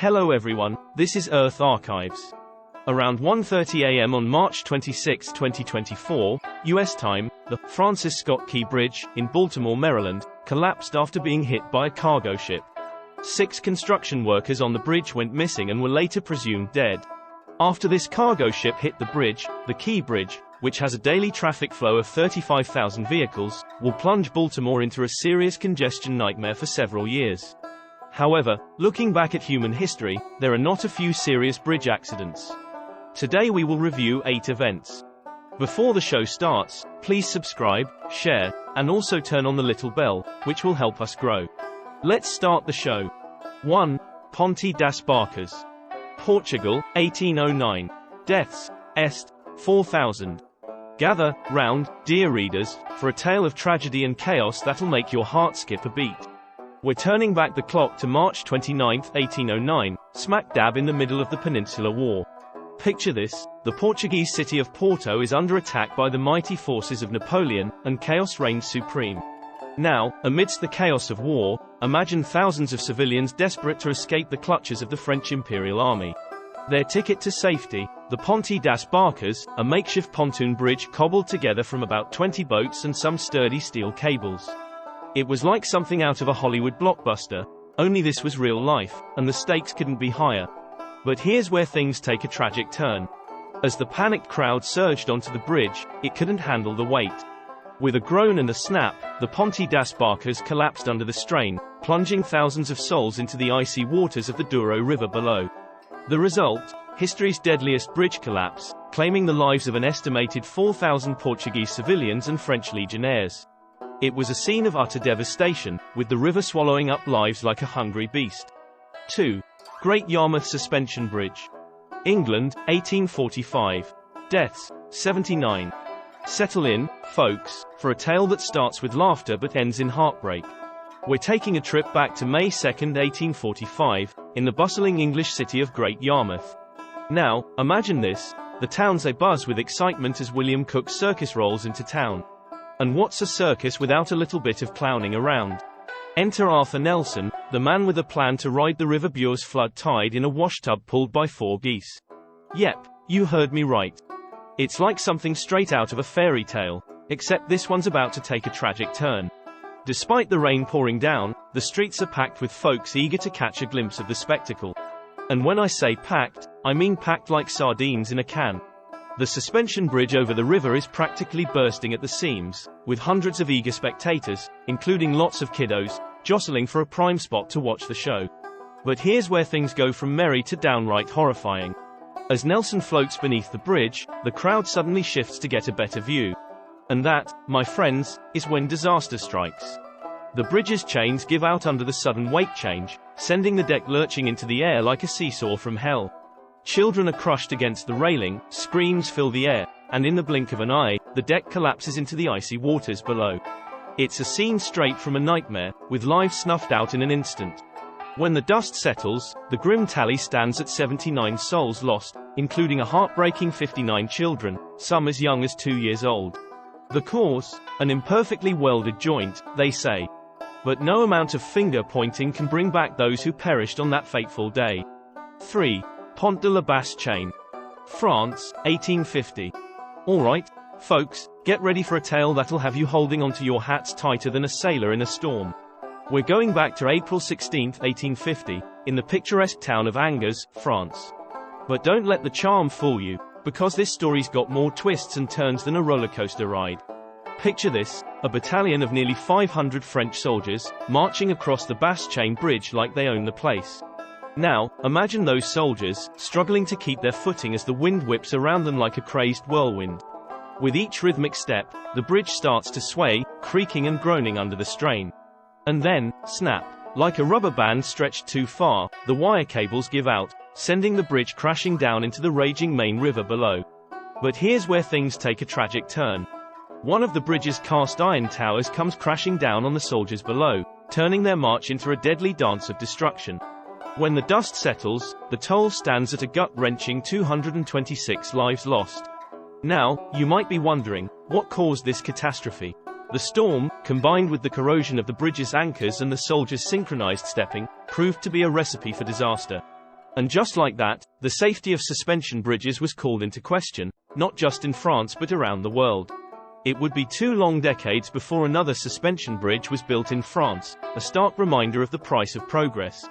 Hello everyone, this is Earth Archives. Around 1:30 a.m. on March 26, 2024, U.S. time, the Francis Scott Key Bridge, in Baltimore, Maryland, collapsed after being hit by a cargo ship. 6 construction workers on the bridge went missing and were later presumed dead. After this cargo ship hit the bridge, the Key Bridge, which has a daily traffic flow of 35,000 vehicles, will plunge Baltimore into a serious congestion nightmare for several years. However, looking back at human history, there are not a few serious bridge accidents. Today we will review 8 events. Before the show starts, please subscribe, share, and also turn on the little bell, which will help us grow. Let's start the show. 1. Ponte das Barcas. Portugal, 1809. Deaths, est. 4,000. Gather round, dear readers, for a tale of tragedy and chaos that'll make your heart skip a beat. We're turning back the clock to March 29, 1809, smack dab in the middle of the Peninsular War. Picture this: the Portuguese city of Porto is under attack by the mighty forces of Napoleon, and chaos reigns supreme. Now, amidst the chaos of war, imagine thousands of civilians desperate to escape the clutches of the French Imperial Army. Their ticket to safety, the Ponte das Barcas, a makeshift pontoon bridge cobbled together from about 20 boats and some sturdy steel cables. It was like something out of a Hollywood blockbuster, only this was real life, and the stakes couldn't be higher. But here's where things take a tragic turn. As the panicked crowd surged onto the bridge, it couldn't handle the weight. With a groan and a snap, the Ponte das Barcas collapsed under the strain, plunging thousands of souls into the icy waters of the Douro River below. The result? History's deadliest bridge collapse, claiming the lives of an estimated 4,000 Portuguese civilians and French legionnaires. It was a scene of utter devastation, with the river swallowing up lives like a hungry beast. 2. Great Yarmouth Suspension Bridge. England, 1845. Deaths, 79. Settle in, folks, for a tale that starts with laughter but ends in heartbreak. We're taking a trip back to May 2, 1845, in the bustling English city of Great Yarmouth. Now, imagine this: the town's abuzz with excitement as William Cook's circus rolls into town. And what's a circus without a little bit of clowning around? Enter Arthur Nelson, the man with a plan to ride the River Bure's flood tide in a washtub pulled by 4 geese. Yep, you heard me right. It's like something straight out of a fairy tale, except this one's about to take a tragic turn. Despite the rain pouring down, the streets are packed with folks eager to catch a glimpse of the spectacle. And when I say packed, I mean packed like sardines in a can. The suspension bridge over the river is practically bursting at the seams, with hundreds of eager spectators, including lots of kiddos, jostling for a prime spot to watch the show. But here's where things go from merry to downright horrifying. As Nelson floats beneath the bridge, the crowd suddenly shifts to get a better view. And that, my friends, is when disaster strikes. The bridge's chains give out under the sudden weight change, sending the deck lurching into the air like a seesaw from hell. Children are crushed against the railing, screams fill the air, and in the blink of an eye, the deck collapses into the icy waters below. It's a scene straight from a nightmare, with lives snuffed out in an instant. When the dust settles, the grim tally stands at 79 souls lost, including a heartbreaking 59 children, some as young as 2 years old. The cause? An imperfectly welded joint, they say. But no amount of finger-pointing can bring back those who perished on that fateful day. 3. Pont de la Basse Chain. France, 1850. Alright, folks, get ready for a tale that'll have you holding onto your hats tighter than a sailor in a storm. We're going back to April 16, 1850, in the picturesque town of Angers, France. But don't let the charm fool you, because this story's got more twists and turns than a roller coaster ride. Picture this: a battalion of nearly 500 French soldiers, marching across the Basse Chain Bridge like they own the place. Now, imagine those soldiers, struggling to keep their footing as the wind whips around them like a crazed whirlwind. With each rhythmic step, the bridge starts to sway, creaking and groaning under the strain. And then, snap! Like a rubber band stretched too far, the wire cables give out, sending the bridge crashing down into the raging main river below. But here's where things take a tragic turn. One of the bridge's cast iron towers comes crashing down on the soldiers below, turning their march into a deadly dance of destruction. When the dust settles, the toll stands at a gut-wrenching 226 lives lost. Now, you might be wondering, what caused this catastrophe? The storm, combined with the corrosion of the bridge's anchors and the soldiers' synchronized stepping, proved to be a recipe for disaster. And just like that, the safety of suspension bridges was called into question, not just in France but around the world. It would be 2 long decades before another suspension bridge was built in France, a stark reminder of the price of progress.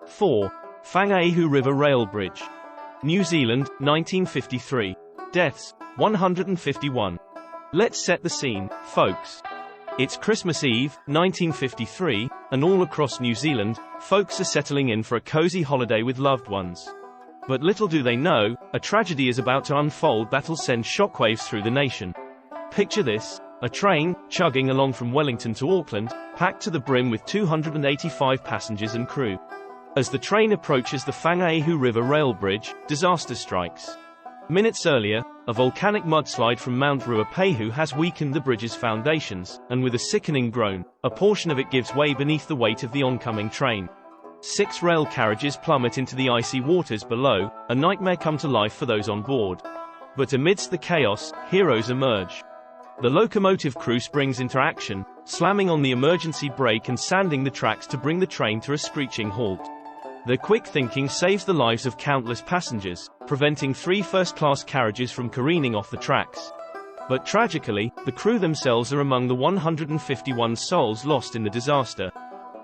4. Whangaehu River Rail Bridge. New Zealand, 1953. Deaths, 151. Let's set the scene, folks. It's Christmas Eve, 1953, and all across New Zealand, folks are settling in for a cozy holiday with loved ones. But little do they know, a tragedy is about to unfold that'll send shockwaves through the nation. Picture this: a train, chugging along from Wellington to Auckland, packed to the brim with 285 passengers and crew. As the train approaches the Whangaehu River Rail Bridge, disaster strikes. Minutes earlier, a volcanic mudslide from Mount Ruapehu has weakened the bridge's foundations, and with a sickening groan, a portion of it gives way beneath the weight of the oncoming train. 6 rail carriages plummet into the icy waters below, a nightmare come to life for those on board. But amidst the chaos, heroes emerge. The locomotive crew springs into action, slamming on the emergency brake and sanding the tracks to bring the train to a screeching halt. Their quick thinking saves the lives of countless passengers, preventing 3 first-class carriages from careening off the tracks. But tragically, the crew themselves are among the 151 souls lost in the disaster.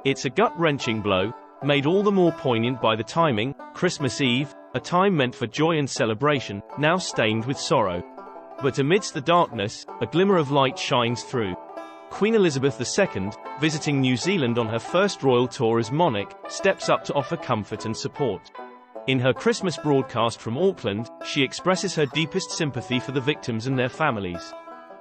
It's a gut-wrenching blow, made all the more poignant by the timing: Christmas Eve, a time meant for joy and celebration, now stained with sorrow. But amidst the darkness, a glimmer of light shines through. Queen Elizabeth II, visiting New Zealand on her first royal tour as monarch, steps up to offer comfort and support. In her Christmas broadcast from Auckland, she expresses her deepest sympathy for the victims and their families.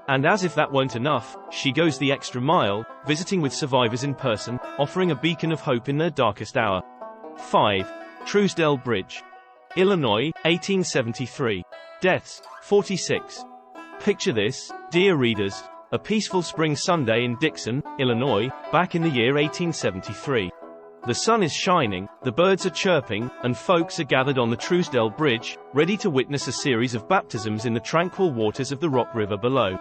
And as if that weren't enough, she goes the extra mile, visiting with survivors in person, offering a beacon of hope in their darkest hour. 5. Truesdale Bridge. Illinois, 1873. Deaths, 46. Picture this, dear readers: a peaceful spring Sunday in Dixon, Illinois, back in the year 1873. The sun is shining, the birds are chirping, and folks are gathered on the Truesdale Bridge, ready to witness a series of baptisms in the tranquil waters of the Rock River below.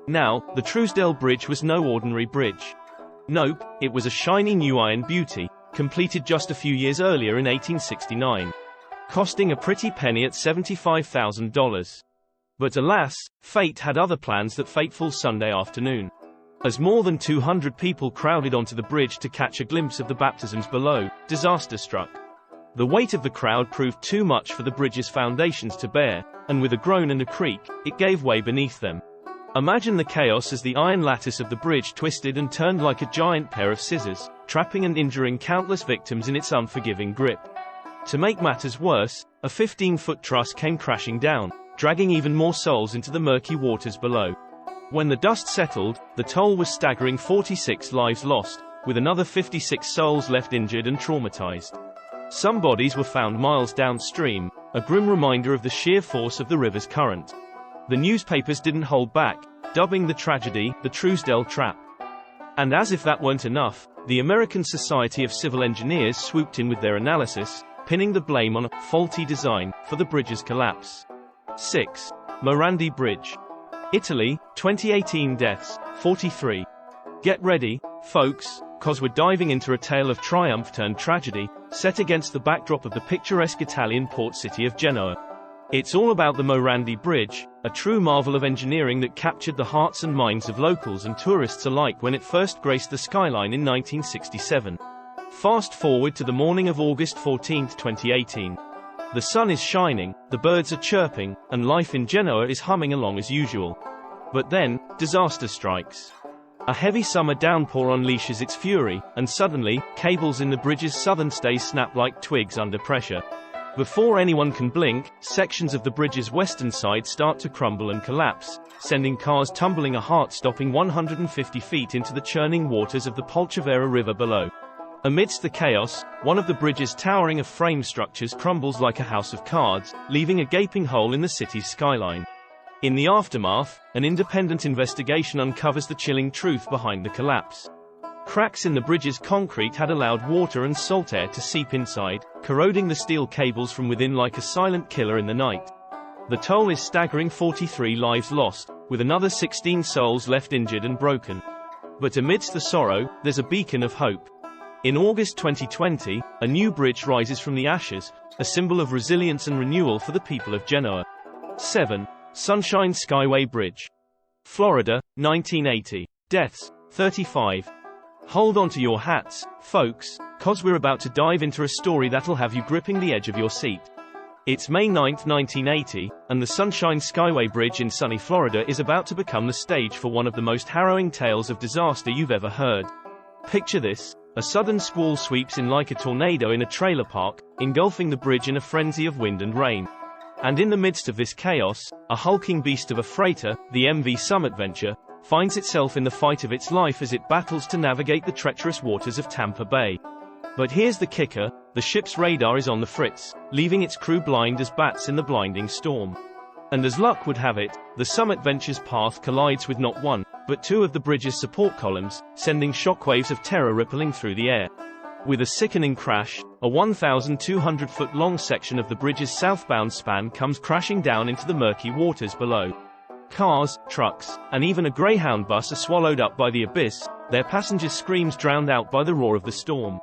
Now, the Truesdale Bridge was no ordinary bridge. Nope, it was a shiny new iron beauty, completed just a few years earlier in 1869. Costing a pretty penny at $75,000. But alas, fate had other plans that fateful Sunday afternoon. As more than 200 people crowded onto the bridge to catch a glimpse of the baptisms below, disaster struck. The weight of the crowd proved too much for the bridge's foundations to bear, and with a groan and a creak, it gave way beneath them. Imagine the chaos as the iron lattice of the bridge twisted and turned like a giant pair of scissors, trapping and injuring countless victims in its unforgiving grip. To make matters worse, a 15-foot truss came crashing down, dragging even more souls into the murky waters below. When the dust settled, the toll was staggering: 46 lives lost, with another 56 souls left injured and traumatized. Some bodies were found miles downstream, a grim reminder of the sheer force of the river's current. The newspapers didn't hold back, dubbing the tragedy the Truesdale Trap. And as if that weren't enough, the American Society of Civil Engineers swooped in with their analysis, pinning the blame on a faulty design for the bridge's collapse. 6. Morandi Bridge. Italy, 2018. Deaths, 43. Get ready, folks, cause we're diving into a tale of triumph turned tragedy, set against the backdrop of the picturesque Italian port city of Genoa. It's all about the Morandi Bridge, a true marvel of engineering that captured the hearts and minds of locals and tourists alike when it first graced the skyline in 1967. Fast forward to the morning of August 14, 2018. The sun is shining, the birds are chirping, and life in Genoa is humming along as usual. But then, disaster strikes. A heavy summer downpour unleashes its fury, and suddenly, cables in the bridge's southern stays snap like twigs under pressure. Before anyone can blink, sections of the bridge's western side start to crumble and collapse, sending cars tumbling a heart-stopping 150 feet into the churning waters of the Polcevera River below. Amidst the chaos, one of the bridge's towering frame structures crumbles like a house of cards, leaving a gaping hole in the city's skyline. In the aftermath, an independent investigation uncovers the chilling truth behind the collapse. Cracks in the bridge's concrete had allowed water and salt air to seep inside, corroding the steel cables from within like a silent killer in the night. The toll is staggering: 43 lives lost, with another 16 souls left injured and broken. But amidst the sorrow, there's a beacon of hope. In August 2020, a new bridge rises from the ashes, a symbol of resilience and renewal for the people of Genoa. 7. Sunshine Skyway Bridge. Florida, 1980. Deaths, 35. Hold on to your hats, folks, 'cause we're about to dive into a story that'll have you gripping the edge of your seat. It's May 9, 1980, and the Sunshine Skyway Bridge in sunny Florida is about to become the stage for one of the most harrowing tales of disaster you've ever heard. Picture this. A sudden squall sweeps in like a tornado in a trailer park, engulfing the bridge in a frenzy of wind and rain. And in the midst of this chaos, a hulking beast of a freighter, the MV Summitventure, finds itself in the fight of its life as it battles to navigate the treacherous waters of Tampa Bay. But here's the kicker, the ship's radar is on the fritz, leaving its crew blind as bats in the blinding storm. And as luck would have it, the Summitventure's path collides with not one, but two of the bridge's support columns, sending shockwaves of terror rippling through the air. With a sickening crash, a 1,200-foot-long section of the bridge's southbound span comes crashing down into the murky waters below. Cars, trucks, and even a Greyhound bus are swallowed up by the abyss, their passengers' screams drowned out by the roar of the storm.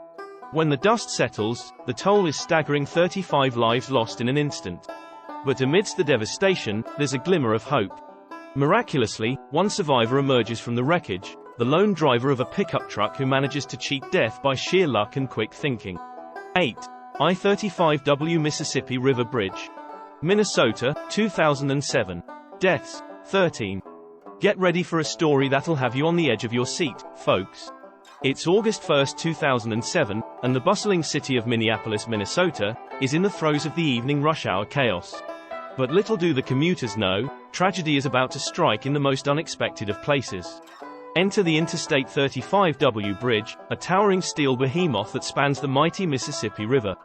When the dust settles, the toll is staggering: 35 lives lost in an instant. But amidst the devastation, there's a glimmer of hope. Miraculously, one survivor emerges from the wreckage, the lone driver of a pickup truck who manages to cheat death by sheer luck and quick thinking. 8. I-35W Mississippi River Bridge. Minnesota, 2007. Deaths, 13. Get ready for a story that'll have you on the edge of your seat, folks. It's August 1, 2007, and the bustling city of Minneapolis, Minnesota, is in the throes of the evening rush hour chaos. But little do the commuters know, tragedy is about to strike in the most unexpected of places. Enter the Interstate 35W bridge, a towering steel behemoth that spans the mighty Mississippi River.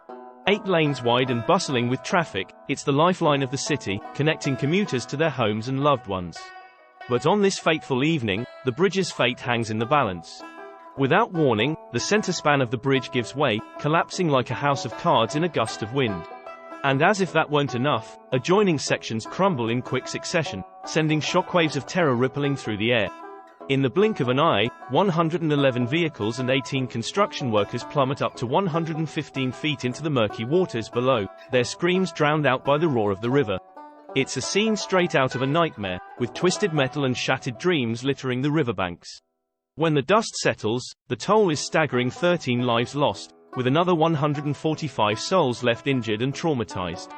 8 lanes wide and bustling with traffic, it's the lifeline of the city, connecting commuters to their homes and loved ones. But on this fateful evening, the bridge's fate hangs in the balance. Without warning, the center span of the bridge gives way, collapsing like a house of cards in a gust of wind. And as if that weren't enough, adjoining sections crumble in quick succession, sending shockwaves of terror rippling through the air. In the blink of an eye, 111 vehicles and 18 construction workers plummet up to 115 feet into the murky waters below, their screams drowned out by the roar of the river. It's a scene straight out of a nightmare, with twisted metal and shattered dreams littering the riverbanks. When the dust settles, the toll is staggering: 13 lives lost, with another 145 souls left injured and traumatized.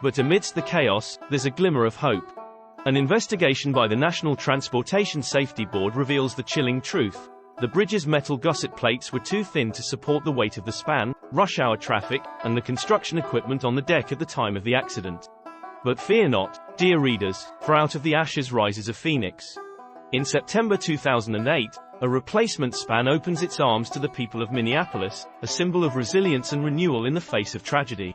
But amidst the chaos, there's a glimmer of hope. An investigation by the National Transportation Safety Board reveals the chilling truth. The bridge's metal gusset plates were too thin to support the weight of the span, rush hour traffic, and the construction equipment on the deck at the time of the accident. But fear not, dear readers, for out of the ashes rises a phoenix. In September 2008, a replacement span opens its arms to the people of Minneapolis, a symbol of resilience and renewal in the face of tragedy.